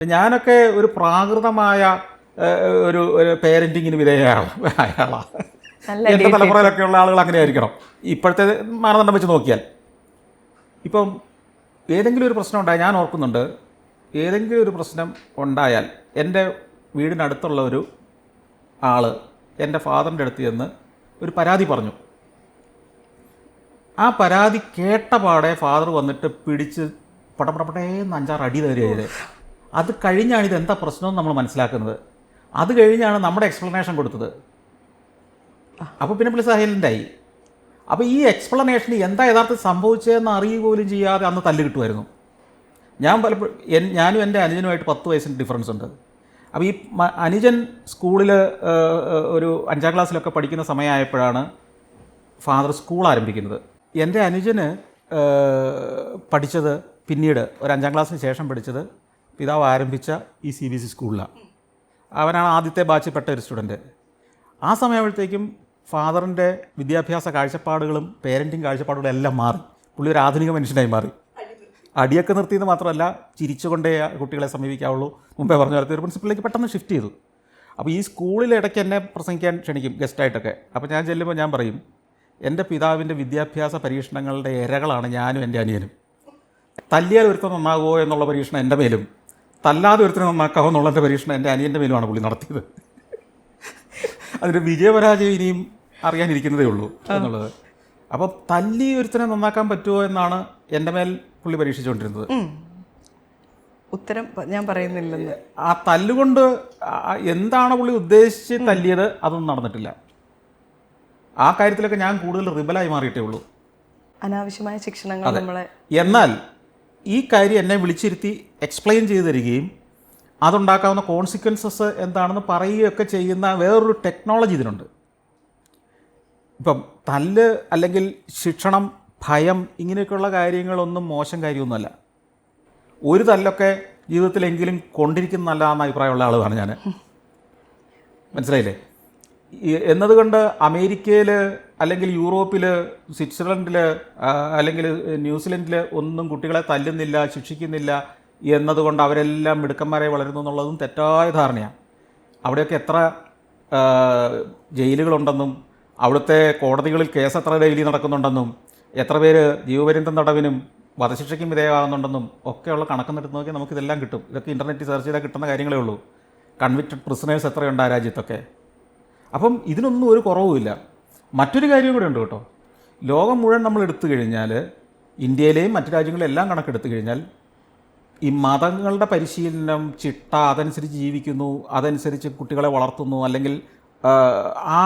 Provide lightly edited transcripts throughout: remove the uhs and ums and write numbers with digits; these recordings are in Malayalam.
ഞാനൊക്കെ ഒരു പ്രാകൃതമായ ഒരു പേരൻറ്റിങ്ങിന് വിധേയയാളാണ്. എൻ്റെ തലമുറയിലൊക്കെ ഉള്ള ആളുകൾ അങ്ങനെ ആയിരിക്കണം. ഇപ്പോഴത്തെ മാനദണ്ഡം വെച്ച് നോക്കിയാൽ ഇപ്പം ഏതെങ്കിലും ഒരു പ്രശ്നം ഉണ്ടായാൽ ഞാൻ ഓർക്കുന്നുണ്ട്, ഏതെങ്കിലും ഒരു പ്രശ്നം ഉണ്ടായാൽ എൻ്റെ വീടിനടുത്തുള്ള ഒരു ആൾ എൻ്റെ ഫാദറിൻ്റെ അടുത്ത് ചെന്ന് ഒരു പരാതി പറഞ്ഞു. ആ പരാതി കേട്ട പാടെ ഫാദർ വന്നിട്ട് പിടിച്ച് പടപടപടേന്ന് 5-6 അടി തരുകയത്. അത് കഴിഞ്ഞാണ് ഇതെന്താ പ്രശ്നമെന്ന് നമ്മൾ മനസ്സിലാക്കുന്നത്. അത് കഴിഞ്ഞാണ് നമ്മുടെ എക്സ്പ്ലനേഷൻ കൊടുത്തത്. അപ്പോൾ പിന്നെ പുള്ളി സൈലൻ്റായി. അപ്പോൾ ഈ എക്സ്പ്ലനേഷന് എന്താ യഥാർത്ഥത്തിൽ സംഭവിച്ചതെന്ന് അറിയുക പോലും ചെയ്യാതെ അന്ന് തല്ല് കിട്ടുമായിരുന്നു. ഞാൻ പലപ്പോഴും ഞാനും എൻ്റെ അനുജനുമായിട്ട് 10 വയസ്സിന് ഡിഫറൻസ് ഉണ്ട്. അപ്പോൾ ഈ അനുജൻ സ്കൂളിൽ ഒരു 5ാം ക്ലാസ്സിലൊക്കെ പഠിക്കുന്ന സമയമായപ്പോഴാണ് ഫാദർ സ്കൂൾ ആരംഭിക്കുന്നത്. എൻ്റെ അനുജന് പഠിച്ചത് പിന്നീട് ഒരു 5ാം ക്ലാസ്സിന് ശേഷം പഠിച്ചത് പിതാവ് ആരംഭിച്ച ഈ CBSE സ്കൂളിലാണ്. അവനാണ് ആദ്യത്തെ ബാച്ചിൽപ്പെട്ട ഒരു സ്റ്റുഡൻറ്റ്. ആ സമയമാകുമ്പോഴത്തേക്കും ഫാദറിൻ്റെ വിദ്യാഭ്യാസ കാഴ്ചപ്പാടുകളും പേരൻറ്റിങ് കാഴ്ചപ്പാടുകളും എല്ലാം മാറി. പുള്ളി ഒരു ആധുനിക മനുഷ്യനായി മാറി. അടിയൊക്കെ നിർത്തിയെന്ന് മാത്രമല്ല, ചിരിച്ചുകൊണ്ടേ കുട്ടികളെ സമീപിക്കാവുള്ളൂ. മുമ്പേ പറഞ്ഞ പോലത്തെ ഒരു പ്രിൻസിപ്പിളിലേക്ക് പെട്ടെന്ന് ഷിഫ്റ്റ് ചെയ്തു. അപ്പോൾ ഈ സ്കൂളിൽ ഇടയ്ക്ക് എന്നെ പ്രസംഗിക്കാൻ ക്ഷണിക്കും ഗസ്റ്റായിട്ടൊക്കെ. അപ്പോൾ ഞാൻ ചെല്ലുമ്പോൾ ഞാൻ പറയും, എൻ്റെ പിതാവിൻ്റെ വിദ്യാഭ്യാസ പരീക്ഷണങ്ങളുടെ ഇരകളാണ് ഞാനും എൻ്റെ അനിയനും. തല്ലിയാൽ ഒരുത്തം നന്നാകുമോ എന്നുള്ള പരീക്ഷണം എൻ്റെ മേലും, തല്ലാതെ ഒരുത്തരം നന്നാക്കാവോ എന്നുള്ളതിൻ്റെ പരീക്ഷണം എൻ്റെ അനിയൻ്റെ മേലുമാണ് പുള്ളി നടത്തിയത്. അതിൻ്റെ വിജയപരാജയം ഇനിയും അറിയാനിരിക്കുന്നതേ ഉള്ളൂ എന്നുള്ളത്. അപ്പോൾ തല്ലി ഒരുത്തനെ നന്നാക്കാൻ പറ്റുമോ എന്നാണ് എൻ്റെ മേൽ പുള്ളി പരീക്ഷിച്ചുകൊണ്ടിരുന്നത്. ഉത്തരം ഞാൻ പറയുന്നില്ലെന്ന്. ആ തല്ലുകൊണ്ട് എന്താണ് പുള്ളി ഉദ്ദേശിച്ച് തല്ലിയത് അതൊന്നും നടന്നിട്ടില്ല. ആ കാര്യത്തിലൊക്കെ ഞാൻ കൂടുതൽ റിബലായി മാറിയിട്ടേ ഉള്ളൂ. അനാവശ്യമായ ശിക്ഷണങ്ങൾ നമ്മളെ. എന്നാൽ ഈ കാര്യം എന്നെ വിളിച്ചിരുത്തി എക്സ്പ്ലെയിൻ ചെയ്തു തരികയും അതുണ്ടാക്കാവുന്ന കോൺസിക്വൻസസ് എന്താണെന്ന് പറയുകയൊക്കെ ചെയ്യുന്ന വേറൊരു ടെക്നോളജി ഇതിനുണ്ട്. ഇപ്പം തല്ല് അല്ലെങ്കിൽ ശിക്ഷണം, ഭയം, ഇങ്ങനെയൊക്കെയുള്ള കാര്യങ്ങളൊന്നും മോശം കാര്യമൊന്നുമല്ല. ഒരു തല്ലൊക്കെ ജീവിതത്തിലെങ്കിലും കൊണ്ടിരിക്കുന്ന നല്ലതാണെന്ന അഭിപ്രായമുള്ള ആളുമാണ് ഞാൻ. മനസ്സിലായില്ലേ? എന്നതുകൊണ്ട് അമേരിക്കയിൽ അല്ലെങ്കിൽ യൂറോപ്പിൽ, സ്വിറ്റ്സർലൻഡിൽ അല്ലെങ്കിൽ ന്യൂസിലൻഡിൽ ഒന്നും കുട്ടികളെ തല്ലുന്നില്ല, ശിക്ഷിക്കുന്നില്ല എന്നതുകൊണ്ട് അവരെല്ലാം മിടുക്കന്മാരെ വളരുന്നു എന്നുള്ളതും തെറ്റായ ധാരണയാണ്. അവിടെയൊക്കെ എത്ര ജയിലുകളുണ്ടെന്നും അവിടുത്തെ കോടതികളിൽ കേസ് എത്ര ഡെയിലി നടക്കുന്നുണ്ടെന്നും എത്ര പേര് ജീവപര്യന്തം തടവിനും വധശിക്ഷയ്ക്കും വിധേയമാകുന്നുണ്ടെന്നും ഒക്കെയുള്ള കണക്കെടുത്ത് നോക്കി നമുക്കിതെല്ലാം കിട്ടും. ഇതൊക്കെ ഇൻ്റർനെറ്റിൽ സെർച്ച് ചെയ്താൽ കിട്ടുന്ന കാര്യങ്ങളേ ഉള്ളൂ. കൺവിക്റ്റഡ് പ്രിസണേഴ്സ് എത്രയുണ്ട് ആ രാജ്യത്തൊക്കെ. അപ്പം ഇതിനൊന്നും ഒരു കുറവുമില്ല. മറ്റൊരു കാര്യം കൂടെ ഉണ്ട് കേട്ടോ. ലോകം മുഴുവൻ നമ്മൾ എടുത്തു കഴിഞ്ഞാൽ, ഇന്ത്യയിലെയും മറ്റു രാജ്യങ്ങളിലെല്ലാം കണക്കെടുത്തു കഴിഞ്ഞാൽ, ഈ മതങ്ങളുടെ പരിശീലനം, ചിട്ട, അതനുസരിച്ച് ജീവിക്കുന്നു, അതനുസരിച്ച് കുട്ടികളെ വളർത്തുന്നു, അല്ലെങ്കിൽ ആ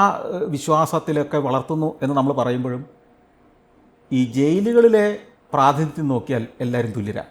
വിശ്വാസത്തിലൊക്കെ വളർത്തുന്നു എന്ന് നമ്മൾ പറയുമ്പോഴും ഈ ജയിലുകളിലെ പ്രാതിനിധ്യം നോക്കിയാൽ എല്ലാവരും തുല്യരാണ്.